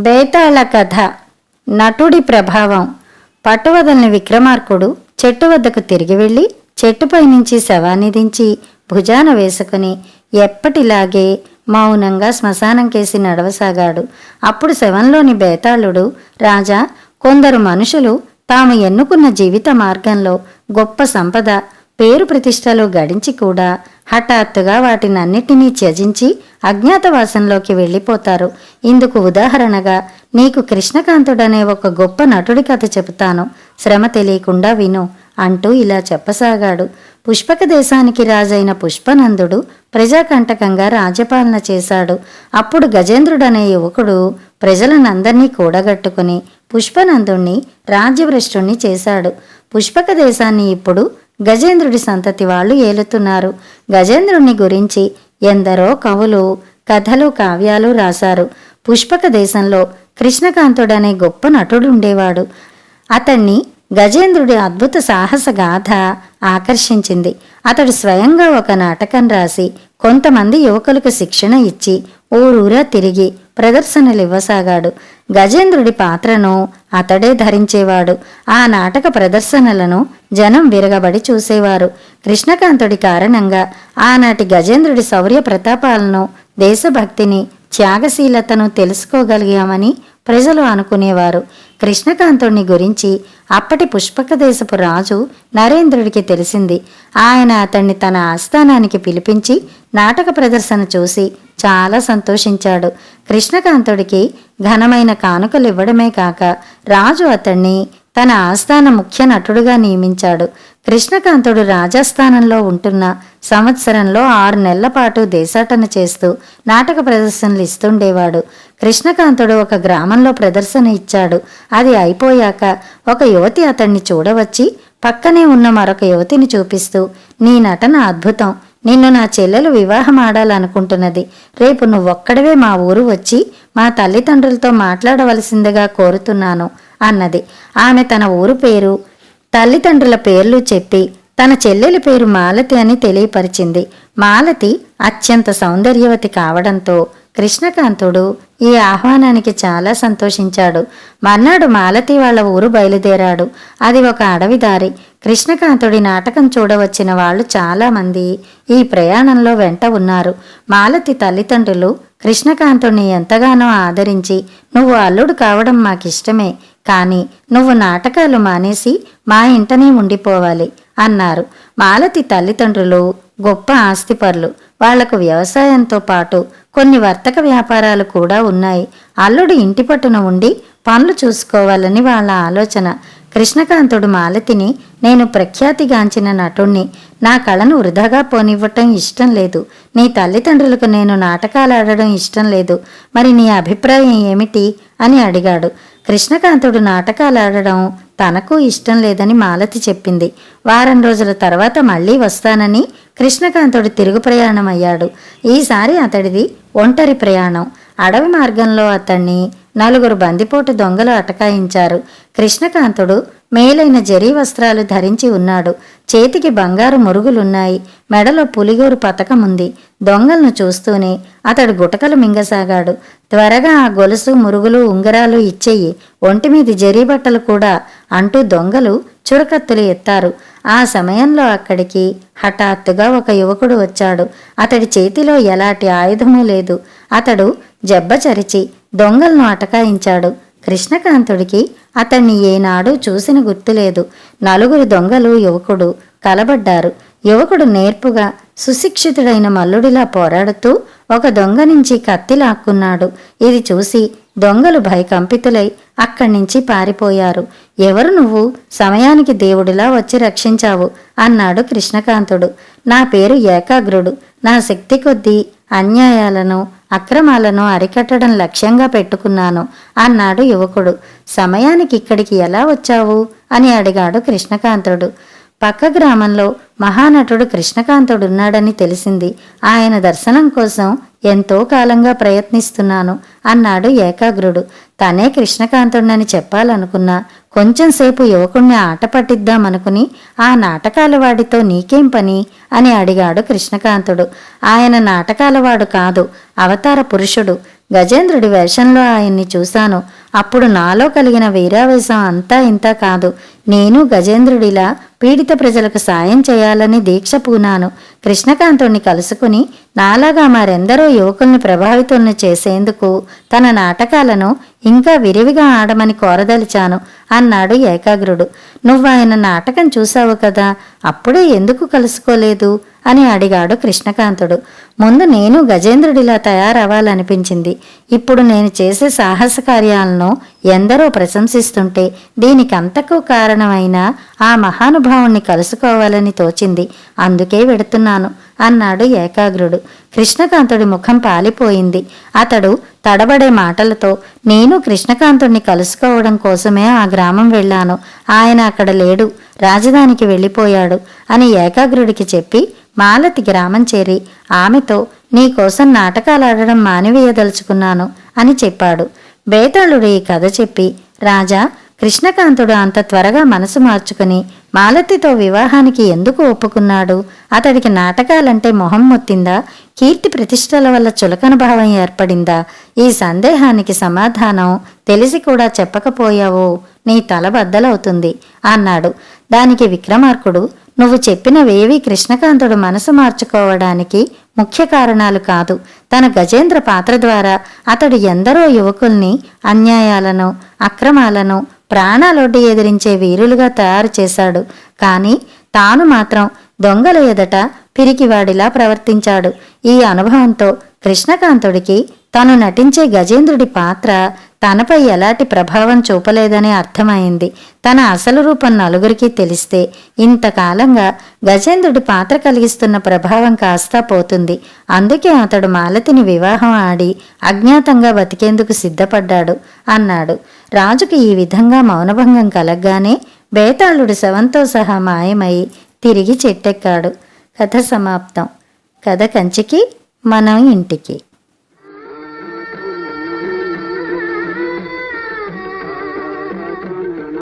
బేతాళ కథ. నటుడి ప్రభావం. పట్టువదలని విక్రమార్కుడు చెట్టు వద్దకు తిరిగి వెళ్ళి చెట్టుపై నుంచి శవాన్ని దించి భుజాన వేసుకుని ఎప్పటిలాగే మౌనంగా శ్మశానం కేసి నడవసాగాడు. అప్పుడు శవంలోని బేతాళుడు, రాజా, కొందరు మనుషులు తాము ఎన్నుకున్న జీవిత మార్గంలో గొప్ప సంపద, పేరు ప్రతిష్టలు గడించి కూడా హఠాత్తుగా వాటినన్నిటినీ త్యజించి అజ్ఞాతవాసంలోకి వెళ్ళిపోతారు. ఇందుకు ఉదాహరణగా నీకు కృష్ణకాంతుడనే ఒక గొప్ప నటుడి కథ చెబుతాను, శ్రమ తెలియకుండా విను అంటూ ఇలా చెప్పసాగాడు. పుష్పక దేశానికి రాజైన పుష్పనందుడు ప్రజాకంటకంగా రాజ్యపాలన చేశాడు. అప్పుడు గజేంద్రుడనే యువకుడు ప్రజలనందర్నీ కూడగట్టుకుని పుష్పనందుణ్ణి రాజ్యభ్రష్టుణ్ణి చేశాడు. పుష్పక దేశాన్ని ఇప్పుడు గజేంద్రుడి సంతతి వాళ్ళు ఏలుతున్నారు. గజేంద్రుని గురించి ఎందరో కవులు కథలు, కావ్యాలు రాశారు. పుష్పక దేశంలో కృష్ణకాంతుడనే గొప్ప నటుడు ఉండేవాడు. అతన్ని గజేంద్రుడి అద్భుత సాహస గాథ ఆకర్షించింది. అతడు స్వయంగా ఒక నాటకం రాసి కొంతమంది యువకులకు శిక్షణ ఇచ్చి ఊరూరా తిరిగి ప్రదర్శనలివ్వసాగాడు. గజేంద్రుడి పాత్రను అతడే ధరించేవాడు. ఆ నాటక ప్రదర్శనలను జనం విరగబడి చూసేవారు. కృష్ణకాంతుడి కారణంగా ఆనాటి గజేంద్రుడి శౌర్య ప్రతాపాలను, దేశభక్తిని, త్యాగశీలతను తెలుసుకోగలిగామని ప్రజలు అనుకునేవారు. కృష్ణకాంతుడిని గురించి అప్పటి పుష్పక దేశపు రాజు నరేంద్రుడికి తెలిసింది. ఆయన అతన్ని తన ఆస్థానానికి పిలిపించి నాటక ప్రదర్శన చూసి చాలా సంతోషించాడు. కృష్ణకాంతుడికి ఘనమైన కానుకలు ఇవ్వడమే కాక రాజు అతన్ని తన ఆస్థాన ముఖ్య నటుడుగా నియమించాడు. కృష్ణకాంతుడు రాజస్థానంలో ఉంటున్న సంవత్సరంలో 6 నెలల పాటు దేశాటన చేస్తూ నాటక ప్రదర్శనలు ఇస్తుండేవాడు. కృష్ణకాంతుడు ఒక గ్రామంలో ప్రదర్శన ఇచ్చాడు. అది అయిపోయాక ఒక యువతి అతన్ని చూడవచ్చి పక్కనే ఉన్న మరొక యువతిని చూపిస్తూ, నీ నటన అద్భుతం, నిన్ను నా చెల్లెలు వివాహం ఆడాలనుకుంటున్నది. రేపు నువ్వొక్కడవే మా ఊరు వచ్చి మా తల్లిదండ్రులతో మాట్లాడవలసిందిగా కోరుతున్నాను అన్నది. ఆమె తన ఊరు పేరు, తల్లిదండ్రుల పేర్లు చెప్పి తన చెల్లెలి పేరు మాలతి అని తెలియపరిచింది. మాలతి అత్యంత సౌందర్యవతి కావడంతో కృష్ణకాంతుడు ఈ ఆహ్వానానికి చాలా సంతోషించాడు. మర్నాడు మాలతి వాళ్ళ ఊరు బయలుదేరాడు. అది ఒక అడవి దారి. కృష్ణకాంతుడి నాటకం చూడవచ్చిన వాళ్ళు చాలామంది ఈ ప్రయాణంలో వెంట ఉన్నారు. మాలతి తల్లిదండ్రులు కృష్ణకాంతుడిని ఎంతగానో ఆదరించి, నువ్వు అల్లుడు కావడం మాకిష్టమే, కానీ నువ్వు నాటకాలు మానేసి మా ఇంటనే ఉండిపోవాలి అన్నారు. మాలతి తల్లిదండ్రులు గొప్ప ఆస్తిపరులు. వాళ్లకు వ్యవసాయంతో పాటు కొన్ని వర్తక వ్యాపారాలు కూడా ఉన్నాయి. అల్లుడు ఇంటి పట్టున ఉండి పనులు చూసుకోవాలని వాళ్ళ ఆలోచన. కృష్ణకాంతుడు మాలతిని, నేను ప్రఖ్యాతిగాంచిన నటుణ్ణి, నా కళను వృధాగా పోనివ్వటం ఇష్టం లేదు. నీ తల్లిదండ్రులకు నేను నాటకాలు ఆడడం ఇష్టం లేదు. మరి నీ అభిప్రాయం ఏమిటి అని అడిగాడు. కృష్ణకాంతుడు నాటకాలు ఆడడం తనకు ఇష్టం లేదని మాలతి చెప్పింది. వారం రోజుల తర్వాత మళ్లీ వస్తానని కృష్ణకాంతుడు తిరుగు ప్రయాణం అయ్యాడు. ఈసారి అతడిది ఒంటరి ప్రయాణం. అడవి మార్గంలో అతన్ని 4 బందిపోటు దొంగలు అటకాయించారు. కృష్ణకాంతుడు మేలైన జరీ వస్త్రాలు ధరించి ఉన్నాడు. చేతికి బంగారు మురుగులున్నాయి. మెడలో పులిగోరు పతకం ఉంది. దొంగలను చూస్తూనే అతడు గుటకలు మింగసాగాడు. త్వరగా ఆ గొలుసు, మురుగులు, ఉంగరాలు ఇచ్చేయి, ఒంటిమీది జరీ బట్టలు కూడా అంటూ దొంగలు చురకత్తులు ఎత్తారు. ఆ సమయంలో అక్కడికి హఠాత్తుగా ఒక యువకుడు వచ్చాడు. అతడి చేతిలో ఎలాంటి ఆయుధమూ లేదు. అతడు జబ్బచరిచి దొంగలను అటకాయించాడు. కృష్ణకాంతుడికి అతన్ని ఏనాడు చూసిన గుర్తులేదు. 4 దొంగలు యువకుడు కలబడ్డారు. యువకుడు నేర్పుగా సుశిక్షితుడైన మల్లుడిలా పోరాడుతూ ఒక దొంగ నుంచి కత్తి లాక్కున్నాడు. ఇది చూసి దొంగలు భయకంపితులై అక్కడి నుంచి పారిపోయారు. ఎవరు నువ్వు? సమయానికి దేవుడిలా వచ్చి రక్షించావు అన్నాడు కృష్ణకాంతుడు. నా పేరు ఏకాగ్రుడు. నా శక్తి కొద్దీ అన్యాయాలను, అక్రమాలను అరికట్టడం లక్ష్యంగా పెట్టుకున్నాను అన్నాడు యువకుడు. సమయానికి ఇక్కడికి ఎలా వచ్చావు అని అడిగాడు కృష్ణకాంతుడు. పక్క గ్రామంలో మహానటుడు కృష్ణకాంతుడున్నాడని తెలిసింది. ఆయన దర్శనం కోసం ఎంతో కాలంగా ప్రయత్నిస్తున్నాను అన్నాడు ఏకాగ్రుడు. తనే కృష్ణకాంతుడినని చెప్పాలనుకున్నా కొంచెంసేపు యువకుణ్ణి ఆట పట్టిద్దామనుకుని ఆ నాటకాల వాడితో నీకేం పని అని అడిగాడు కృష్ణకాంతుడు. ఆయన నాటకాలవాడు కాదు, అవతార పురుషుడు. గజేంద్రుడి వేషంలో ఆయన్ని చూశాను. అప్పుడు నాలో కలిగిన వీరావేశం అంతా ఇంతా కాదు. నేను గజేంద్రుడిలా పీడిత ప్రజలకు సాయం చేయాలని దీక్ష పూనాను. కృష్ణకాంతుణ్ణి కలుసుకుని నాలాగా మరెందరో యువకుల్ని ప్రభావితుల్ని చేసేందుకు తన నాటకాలను ఇంకా విరివిగా ఆడమని కోరదలిచాను అన్నాడు ఏకాగ్రుడు. నువ్వాయన నాటకం చూశావు కదా, అప్పుడే ఎందుకు కలుసుకోలేదు అని అడిగాడు కృష్ణకాంతుడు. ముందు నేను గజేంద్రుడిలా తయారవ్వాలనిపించింది. ఇప్పుడు నేను చేసే సాహస కార్యాలను ఎందరో ప్రశంసిస్తుంటే దీనికంతకు కారణమైన ఆ మహానుభావుణ్ణి కలుసుకోవాలని తోచింది. అందుకే వెడుతున్నాను అన్నాడు ఏకాగ్రుడు. కృష్ణకాంతుడి ముఖం పాలిపోయింది. అతడు తడబడే మాటలతో, నేను కృష్ణకాంతుడిని కలుసుకోవడం కోసమే ఆ గ్రామం వెళ్ళాను. ఆయన అక్కడ లేడు, రాజధానికి వెళ్ళిపోయాడు అని ఏకాగ్రుడికి చెప్పి మాలతి గ్రామం చేరి ఆమెతో నీకోసం నాటకాలాడడం మానివేయదలుచుకున్నాను అని చెప్పాడు. బేతాళుడు ఈ కథ చెప్పి, రాజా, కృష్ణకాంతుడు అంత త్వరగా మనసు మార్చుకుని మాలతితో వివాహానికి ఎందుకు ఒప్పుకున్నాడు? అతడికి నాటకాలంటే మొహం మొత్తిందా? కీర్తి ప్రతిష్టల వల్ల చులకన భావం ఏర్పడిందా? ఈ సందేహానికి సమాధానం తెలిసి కూడా చెప్పకపోయావో నీ తల బద్దలవుతుంది అన్నాడు. దానికి విక్రమార్కుడు, నువ్వు చెప్పినవేవీ కృష్ణకాంతుడు మనసు మార్చుకోవడానికి ముఖ్య కారణాలు కాదు. తన గజేంద్ర పాత్ర ద్వారా అతడు ఎందరో యువకుల్ని అన్యాయాలను, అక్రమాలను ప్రాణాలొడ్డి ఎదిరించే వీరులుగా తయారు చేశాడు. కానీ తాను మాత్రం దొంగల ఎదట పిరికివాడిలా ప్రవర్తించాడు. ఈ అనుభవంతో కృష్ణకాంతుడికి తను నటించే గజేంద్రుడి పాత్ర తనపై ఎలాంటి ప్రభావం చూపలేదని అర్థమైంది. తన అసలు రూపం నలుగురికి తెలిస్తే ఇంతకాలంగా గజేంద్రుడి పాత్ర కలిగిస్తున్న ప్రభావం కాస్తా పోతుంది. అందుకే అతడు మాలతిని వివాహం ఆడి అజ్ఞాతంగా బతికేందుకు సిద్ధపడ్డాడు అన్నాడు. రాజుకి ఈ విధంగా మౌనభంగం కలగ్గానే బేతాళుడి శవంతో సహా మాయమై తిరిగి చెట్టెక్కాడు. కథ సమాప్తం. కథ కంచికి, మనం ఇంటికి.